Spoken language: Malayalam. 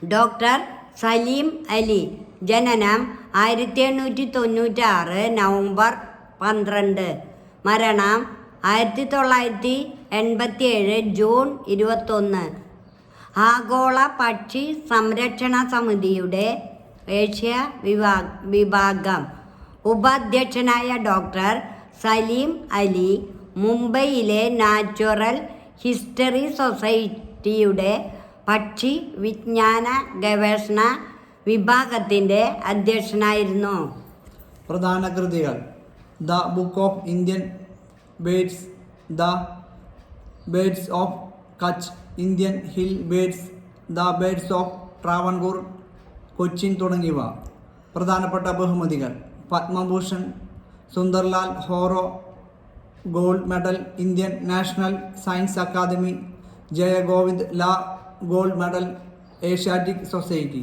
ഡോക്ടർ സലീം അലി. ജനനം 1896 നവംബർ 12. മരണം 1987 ജൂൺ 21. ആഗോള പക്ഷി സംരക്ഷണ സമിതിയുടെ ഏഷ്യ വിഭാഗം ഉപാധ്യക്ഷനായ ഡോക്ടർ സലീം അലി മുംബൈയിലെ നാച്ചുറൽ ഹിസ്റ്ററി സൊസൈറ്റിയുടെ പക്ഷി വിജ്ഞാന ഗവേഷണ വിഭാഗത്തിൻ്റെ അധ്യക്ഷനായിരുന്നു. പ്രധാന കൃതികൾ: the book of Indian birds, the birds of Kutch, Indian hill birds, the birds of Travancore, Cochin തുടങ്ങിയവ. പ്രധാനപ്പെട്ട ബഹുമതികൾ: Padma Bhushan, Sundarlal Hora gold medal, Indian National Science Academy, Joy Gobind Law gold medal, Asiatic society.